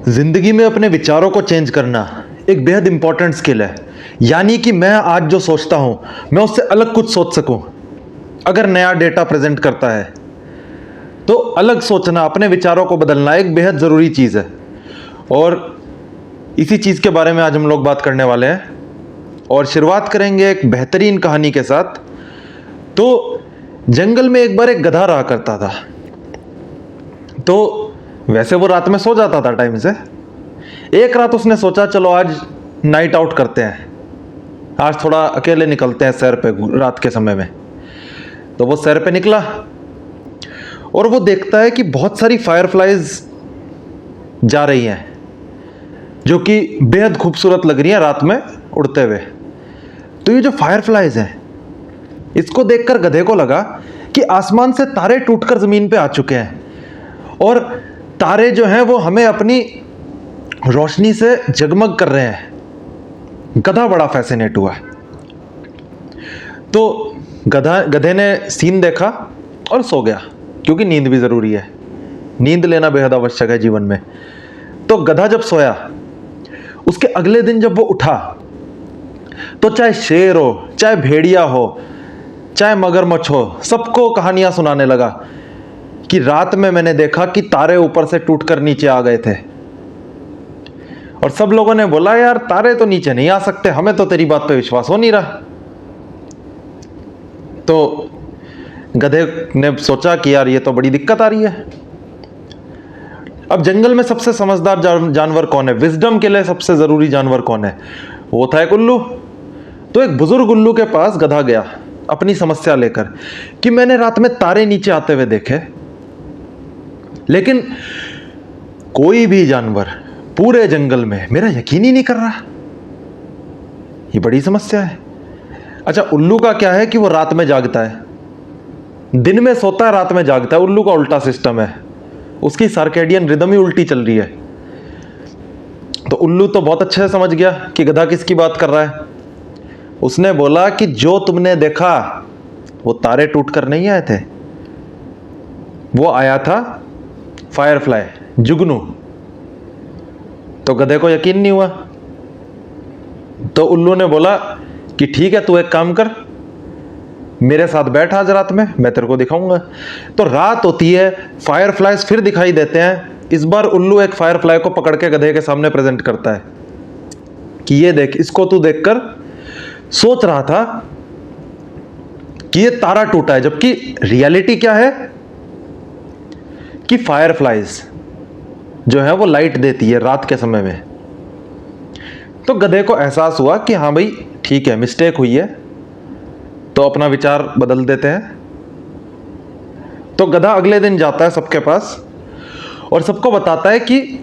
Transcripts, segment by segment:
जिंदगी में अपने विचारों को चेंज करना एक बेहद इंपॉर्टेंट स्किल है। यानी कि मैं आज जो सोचता हूं मैं उससे अलग कुछ सोच सकूं। अगर नया डेटा प्रेजेंट करता है तो अलग सोचना, अपने विचारों को बदलना एक बेहद ज़रूरी चीज़ है। और इसी चीज़ के बारे में आज हम लोग बात करने वाले हैं और शुरुआत करेंगे एक बेहतरीन कहानी के साथ। तो जंगल में एक बार एक गधा रहा करता था। तो वैसे वो रात में सो जाता था टाइम से। एक रात उसने सोचा चलो आज नाइट आउट करते हैं, आज थोड़ा अकेले निकलते हैं सैर पे रात के समय में। तो वो सैर पे निकला और वो देखता है कि बहुत सारी फायरफ्लाइज जा रही हैं जो कि बेहद खूबसूरत लग रही हैं रात में उड़ते हुए। तो ये जो फायरफ्लाइज हैं इसको देखकर गधे को लगा कि आसमान से तारे टूटकर ज़मीन पे आ चुके हैं और तारे जो हैं वो हमें अपनी रोशनी से जगमग कर रहे हैं। गधा बड़ा फैसिनेट हुआ। तो गधे ने सीन देखा और सो गया, क्योंकि नींद भी ज़रूरी है, नींद लेना बेहद आवश्यक है जीवन में। तो गधा जब सोया, उसके अगले दिन जब वो उठा तो चाहे शेर हो, चाहे भेड़िया हो, चाहे मगरमच्छ हो, सबको कहानियां सुनाने लगा कि रात में मैंने देखा कि तारे ऊपर से टूटकर नीचे आ गए थे। और सब लोगों ने बोला यार तारे तो नीचे नहीं आ सकते, हमें तो तेरी बात पे विश्वास हो नहीं रहा। तो गधे ने सोचा कि यार ये तो बड़ी दिक्कत आ रही है। अब जंगल में सबसे समझदार जानवर कौन है, विजडम के लिए सबसे जरूरी जानवर कौन है? वो था एक उल्लू। तो एक बुजुर्ग उल्लू के पास गधा गया अपनी समस्या लेकर कि मैंने रात में तारे नीचे आते हुए देखे, लेकिन कोई भी जानवर पूरे जंगल में मेरा यकीन ही नहीं कर रहा। ये बड़ी समस्या है। अच्छा, उल्लू का क्या है कि वो रात में जागता है, दिन में सोता है, रात में जागता है। उल्लू का उल्टा सिस्टम है, उसकी सर्केडियन रिदम ही उल्टी चल रही है। तो उल्लू तो बहुत अच्छे से समझ गया कि गधा किसकी बात कर रहा है। उसने बोला कि जो तुमने देखा वो तारे टूटकर नहीं आए थे, वो आया था फायरफ्लाई, जुगनू। तो गधे को यकीन नहीं हुआ। तो उल्लू ने बोला कि ठीक है, तू एक काम कर, मेरे साथ बैठ आज रात में, मैं तेरे को दिखाऊंगा। तो रात होती है, फायरफ्लाइज फिर दिखाई देते हैं। इस बार उल्लू एक फायरफ्लाई को पकड़ के गधे के सामने प्रेजेंट करता है कि ये देख, इसको तू देखकर सोच रहा था कि ये तारा टूटा है, जबकि रियलिटी क्या है कि फायरफ्लाइज जो है वो लाइट देती है रात के समय में। तो गधे को एहसास हुआ कि हाँ भाई ठीक है, मिस्टेक हुई है, तो अपना विचार बदल देते हैं। तो गधा अगले दिन जाता है सबके पास और सबको बताता है कि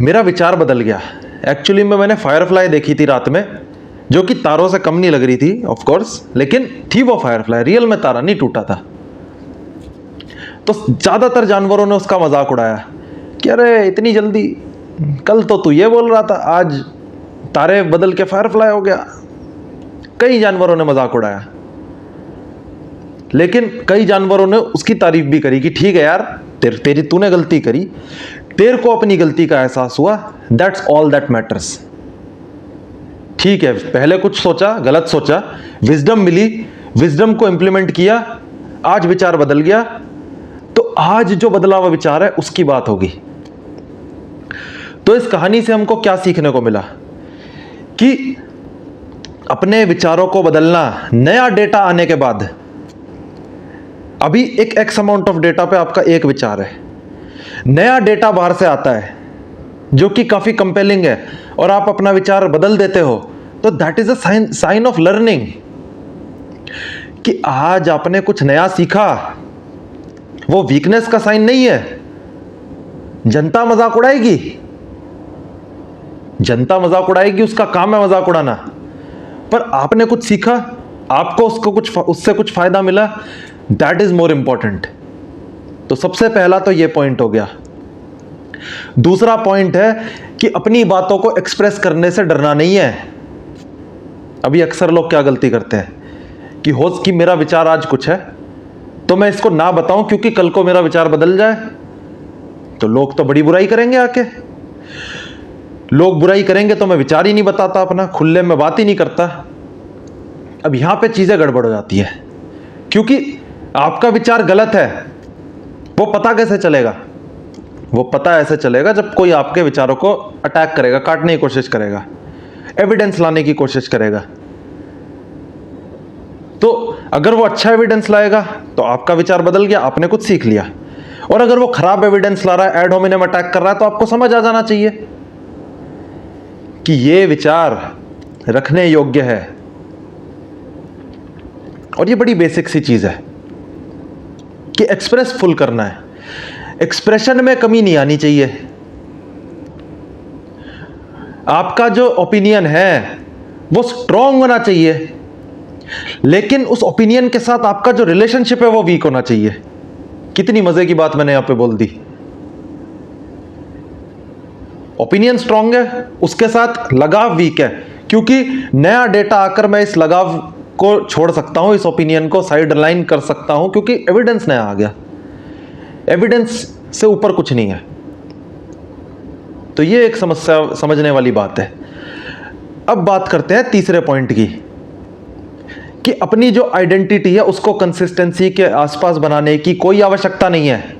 मेरा विचार बदल गया। एक्चुअली में मैंने फायरफ्लाई देखी थी रात में, जो कि तारों से कम नहीं लग रही थी ऑफ कोर्स, लेकिन थी वो फायरफ्लाई, रियल में तारा नहीं टूटा था। तो ज्यादातर जानवरों ने उसका मजाक उड़ाया कि अरे इतनी जल्दी, कल तो तू ये बोल रहा था, आज तारे बदल के फायरफ्लाई हो गया। कई जानवरों ने मजाक उड़ाया, लेकिन कई जानवरों ने उसकी तारीफ भी करी कि ठीक है यार, तेरी तूने गलती करी, तेरे को अपनी गलती का एहसास हुआ, दैट्स ऑल दैट मैटर्स। ठीक है, पहले कुछ सोचा, गलत सोचा, विजडम मिली, विजडम को इंप्लीमेंट किया, आज विचार बदल गया, तो आज जो बदला हुआ विचार है उसकी बात होगी। तो इस कहानी से हमको क्या सीखने को मिला कि अपने विचारों को बदलना, नया डेटा आने के बाद, अभी एक एक्स अमाउंट ऑफ डेटा पे आपका एक विचार है, नया डेटा बाहर से आता है जो कि काफी कंपेलिंग है और आप अपना विचार बदल देते हो, तो that is a sign of learning कि आज आपने कुछ नया सीखा। वो वीकनेस का साइन नहीं है। जनता मजाक उड़ाएगी, जनता मजाक उड़ाएगी, उसका काम है मजाक उड़ाना, पर आपने कुछ सीखा, आपको उससे कुछ फायदा मिला, दैट इज मोर इंपॉर्टेंट। तो सबसे पहला तो ये पॉइंट हो गया। दूसरा पॉइंट है कि अपनी बातों को एक्सप्रेस करने से डरना नहीं है। अभी अक्सर लोग क्या गलती करते हैं कि मेरा विचार आज कुछ है तो मैं इसको ना बताऊं क्योंकि कल को मेरा विचार बदल जाए, तो लोग तो बड़ी बुराई करेंगे आके। लोग बुराई करेंगे तो मैं विचार ही नहीं बताता अपना, खुले में बात ही नहीं करता। अब यहां पे चीजें गड़बड़ हो जाती है, क्योंकि आपका विचार गलत है वो पता कैसे चलेगा? वो पता ऐसे चलेगा जब कोई आपके विचारों को अटैक करेगा, काटने की कोशिश करेगा, एविडेंस लाने की कोशिश करेगा। तो अगर वो अच्छा एविडेंस लाएगा तो आपका विचार बदल गया, आपने कुछ सीख लिया। और अगर वो खराब एविडेंस ला रहा है, एड होमिनेम अटैक कर रहा है, तो आपको समझ आ जाना चाहिए कि ये विचार रखने योग्य है। और ये बड़ी बेसिक सी चीज है कि एक्सप्रेस फुल करना है, एक्सप्रेशन में कमी नहीं आनी चाहिए। आपका जो ओपिनियन है वो स्ट्रांग होना चाहिए, लेकिन उस ओपिनियन के साथ आपका जो रिलेशनशिप है वो वीक होना चाहिए। कितनी मजे की बात मैंने यहां पे बोल दी। ओपिनियन स्ट्रांग है, उसके साथ लगाव वीक है, क्योंकि नया डेटा आकर मैं इस लगाव को छोड़ सकता हूं, इस ओपिनियन को साइड लाइन कर सकता हूं, क्योंकि एविडेंस नया आ गया। एविडेंस से ऊपर कुछ नहीं है। तो ये एक समस्या समझने वाली बात है। अब बात करते हैं तीसरे पॉइंट की, कि अपनी जो आइडेंटिटी है उसको कंसिस्टेंसी के आसपास बनाने की कोई आवश्यकता नहीं है।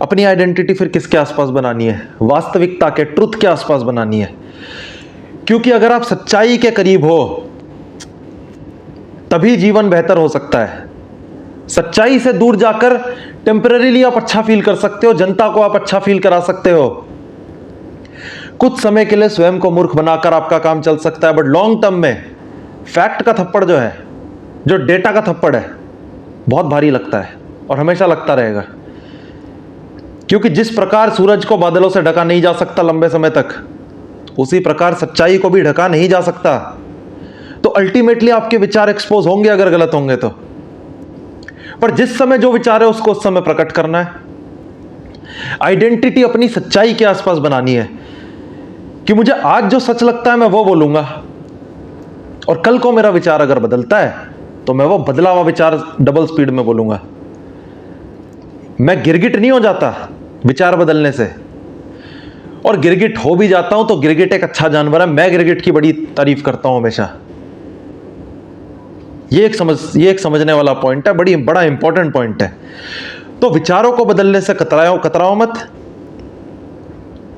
अपनी आइडेंटिटी फिर किसके आसपास बनानी है? वास्तविकता के, ट्रुथ के आसपास बनानी है। क्योंकि अगर आप सच्चाई के करीब हो तभी जीवन बेहतर हो सकता है। सच्चाई से दूर जाकर टेम्परेरीली आप अच्छा फील कर सकते हो, जनता को आप अच्छा फील करा सकते हो, कुछ समय के लिए स्वयं को मूर्ख बनाकर आपका काम चल सकता है, बट लॉन्ग टर्म में फैक्ट का थप्पड़ जो है, जो डेटा का थप्पड़ है, बहुत भारी लगता है और हमेशा लगता रहेगा। क्योंकि जिस प्रकार सूरज को बादलों से ढका नहीं जा सकता लंबे समय तक, उसी प्रकार सच्चाई को भी ढका नहीं जा सकता। तो अल्टीमेटली आपके विचार एक्सपोज होंगे अगर गलत होंगे तो। पर जिस समय जो विचार है उसको उस समय प्रकट करना है। आइडेंटिटी अपनी सच्चाई के आसपास बनानी है कि मुझे आज जो सच लगता है मैं वो बोलूंगा, और कल को मेरा विचार अगर बदलता है तो मैं वो बदला हुआ विचार डबल स्पीड में बोलूंगा। मैं गिरगिट नहीं हो जाता विचार बदलने से, और गिरगिट हो भी जाता हूं तो गिरगिट एक अच्छा जानवर है। मैं गिरगिट की बड़ी तारीफ करता हूं हमेशा। ये एक समझने वाला पॉइंट है, बड़ा इंपॉर्टेंट पॉइंट है। तो विचारों को बदलने से कतराओ मत,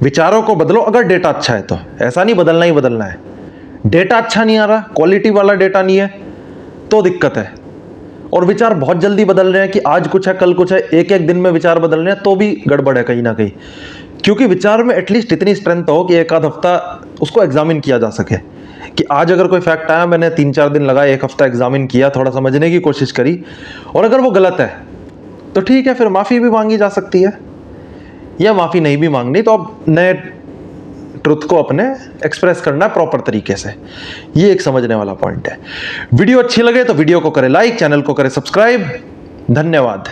विचारों को बदलो अगर डेटा अच्छा है तो। ऐसा नहीं बदलना ही बदलना है। डेटा अच्छा नहीं आ रहा, क्वालिटी वाला डेटा नहीं है, तो दिक्कत है। और विचार बहुत जल्दी बदल रहे हैं कि आज कुछ है कल कुछ है, एक एक दिन में विचार बदल रहे हैं, तो भी गड़बड़ है कहीं ना कहीं। क्योंकि विचार में एटलीस्ट इतनी स्ट्रेंथ हो कि एक आध हफ्ता उसको एग्जामिन किया जा सके, कि आज अगर कोई फैक्ट आया, मैंने 3-4 दिन लगाए, एक हफ्ता एग्जामिन किया, थोड़ा समझने की कोशिश करी, और अगर वो गलत है तो ठीक है, फिर माफ़ी भी मांगी जा सकती है, या माफ़ी नहीं भी मांगनी तो अब नए ट्रुथ को अपने एक्सप्रेस करना है प्रॉपर तरीके से। ये एक समझने वाला पॉइंट है। वीडियो अच्छी लगे तो वीडियो को करें लाइक, चैनल को करें सब्सक्राइब। धन्यवाद।